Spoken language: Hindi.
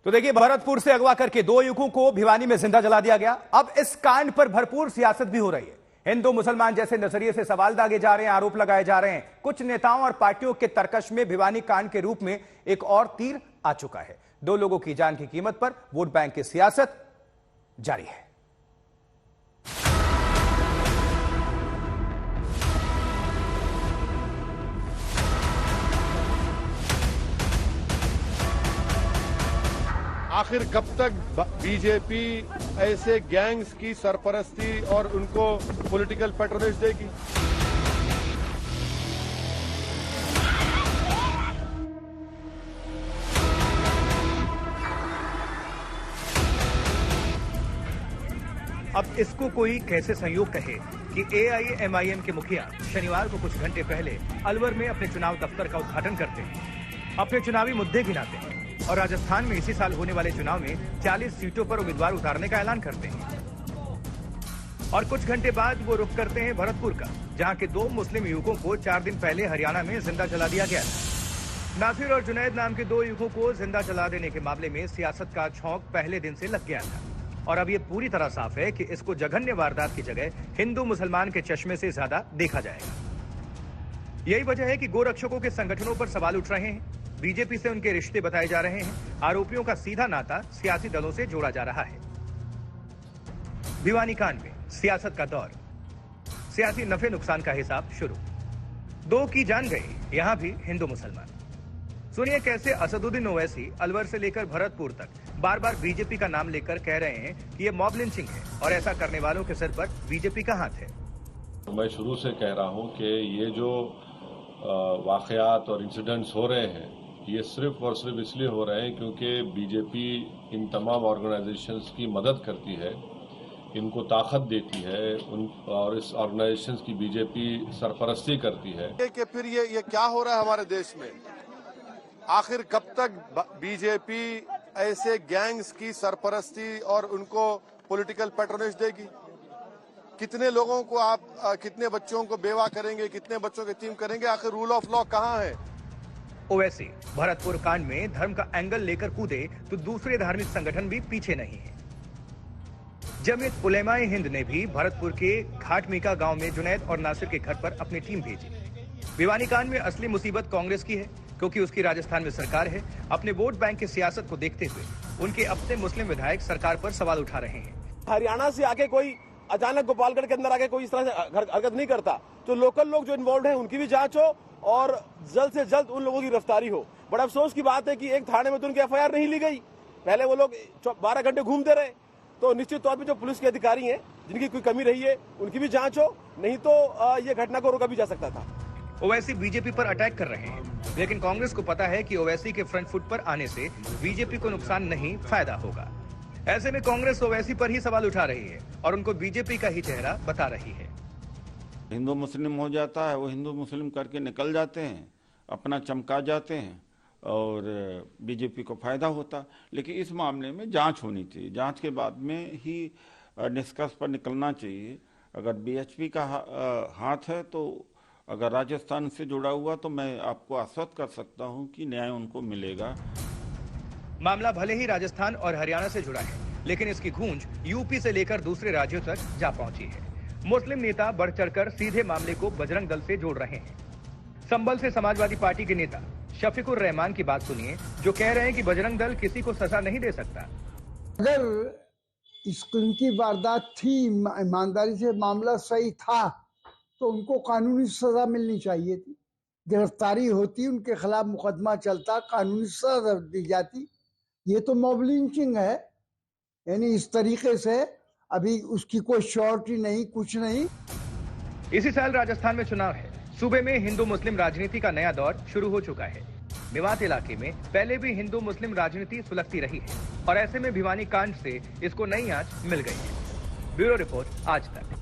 तो देखिए, भरतपुर से अगवा करके 2 युवकों को भिवानी में जिंदा जला दिया गया। अब इस कांड पर भरपूर सियासत भी हो रही है। हिंदू मुसलमान जैसे नजरिए से सवाल दागे जा रहे हैं, आरोप लगाए जा रहे हैं। कुछ नेताओं और पार्टियों के तरकश में भिवानी कांड के रूप में एक और तीर आ चुका है। 2 लोगों की जान की कीमत पर वोट बैंक की सियासत जारी है। आखिर कब तक बीजेपी ऐसे गैंग्स की सरपरस्ती और उनको पॉलिटिकल पैट्रोनेज देगी? अब इसको कोई कैसे संयोग कहे कि एआईएमआईएम के मुखिया शनिवार को कुछ घंटे पहले अलवर में अपने चुनाव दफ्तर का उद्घाटन करते हैं, अपने चुनावी मुद्दे गिनाते हैं और राजस्थान में इसी साल होने वाले चुनाव में 40 सीटों पर उम्मीदवार उतारने का ऐलान करते हैं। और कुछ घंटे बाद वो रुख करते हैं भरतपुर का, जहां के 2 मुस्लिम युवकों को 4 दिन पहले हरियाणा में जिंदा जला दिया गया था। नासिर और जुनैद नाम के 2 युवकों को जिंदा जला देने के मामले में सियासत का छौंक पहले दिन से लग गया था और अब ये पूरी तरह साफ है कि इसको जघन्य वारदात की जगह हिंदू मुसलमान के चश्मे से ज्यादा देखा जाएगा। यही वजह है कि गोरक्षकों के संगठनों पर सवाल उठ रहे हैं, बीजेपी से उनके रिश्ते बताए जा रहे हैं, आरोपियों का सीधा नाता सियासी दलों से जोड़ा जा रहा है। भिवानी कांड में सियासत का दौर, सियासी नफे नुकसान का हिसाब शुरू। 2 की जान गई, यहां भी हिंदू मुसलमान। सुनिए कैसे असदुद्दीन ओवैसी अलवर से लेकर भरतपुर तक बार बार बीजेपी का नाम लेकर कह रहे हैं कि यह मॉब लिंचिंग है और ऐसा करने वालों के सिर पर बीजेपी का हाथ है। मैं शुरू से कह रहा हूं कि ये जो वाकयात और इंसिडेंट्स हो रहे हैं, ये सिर्फ और सिर्फ इसलिए हो रहे हैं क्योंकि बीजेपी इन तमाम ऑर्गेनाइजेशंस की मदद करती है, इनको ताकत देती है और इस ऑर्गेनाइजेशंस की बीजेपी सरपरस्ती करती है। कि फिर ये क्या हो रहा है हमारे देश में? आखिर कब तक बीजेपी ऐसे गैंग्स की सरपरस्ती और उनको पॉलिटिकल पैट्रोनेज देगी? कितने लोगों को आप कितने बच्चों को बेवा करेंगे, कितने बच्चों की टीम करेंगे? आखिर रूल ऑफ लॉ कहां है? ओवैसी भरतपुर कांड में धर्म का एंगल लेकर कूदे तो दूसरे धार्मिक संगठन भी पीछे नहीं है। जमीयत उलेमाए हिंद ने भी भरतपुर के घाटमीका गांव में जुनैद और नासिर के घर पर अपनी टीम भेजी। भिवानी कांड में असली मुसीबत कांग्रेस की है, क्योंकि उसकी राजस्थान में सरकार है। अपने वोट बैंक की सियासत को देखते हुए उनके अपने मुस्लिम विधायक सरकार पर सवाल उठा रहे हैं। हरियाणा से आके कोई अचानक गोपालगढ़ के अंदर आके कोई इस तरह से हरकत नहीं करता। तो लोकल लोग जो इन्वॉल्व हैं उनकी भी जांच हो और जल्द से जल्द उन लोगों की गिरफ्तारी हो। बड़ा अफसोस की बात है कि एक थाने में तो उनकी एफआईआर नहीं ली गई। पहले वो लोग 12 घंटे घूमते रहे। तो निश्चित तौर पर जो पुलिस के अधिकारी हैं जिनकी कोई कमी रही है उनकी भी जांच हो, नहीं तो ये घटना को रोका भी जा सकता था। ओवैसी बीजेपी पर अटैक कर रहे हैं, लेकिन कांग्रेस को पता है कि ओवैसी के फ्रंट फुट पर आने से बीजेपी को नुकसान नहीं, फायदा होगा। ऐसे में कांग्रेस ओवैसी पर ही सवाल उठा रही है और उनको बीजेपी का ही चेहरा बता रही है। हिंदू मुस्लिम हो जाता है, वो हिंदू मुस्लिम करके निकल जाते हैं, अपना चमका जाते हैं और बीजेपी को फायदा होता। लेकिन इस मामले में जांच होनी चाहिए, जांच के बाद में ही निष्कर्ष पर निकलना चाहिए। अगर बीएचपी का हाथ है तो अगर राजस्थान से जुड़ा हुआ तो मैं आपको आश्वस्त कर सकता हूं कि न्याय उनको मिलेगा। मामला भले ही राजस्थान और हरियाणा से जुड़ा है, लेकिन इसकी गूंज यूपी से लेकर दूसरे राज्यों तक जा पहुंची है। मुस्लिम नेता बढ़ चढ़कर सीधे मामले को बजरंग दल से जोड़ रहे हैं। संभल से समाजवादी पार्टी के नेता शफीकुर रहमान की बात सुनिए, जो कह रहे हैं कि बजरंग दल किसी को सजा नहीं दे सकता। अगर इनकी वारदात थी, ईमानदारी से मामला सही था, तो उनको कानूनी सजा मिलनी चाहिए थी। गिरफ्तारी होती, उनके खिलाफ मुकदमा चलता, कानूनी सजा दी जाती। ये तो मॉब लिंचिंग है। यानी इस तरीके से अभी उसकी कोई श्योरिटी नहीं, कुछ नहीं। इसी साल राजस्थान में चुनाव है। सूबे में हिंदू मुस्लिम राजनीति का नया दौर शुरू हो चुका है। मेवात इलाके में पहले भी हिंदू मुस्लिम राजनीति सुलगती रही है और ऐसे में भिवानी कांड से इसको नई आंच मिल गई है। ब्यूरो रिपोर्ट, आज तक।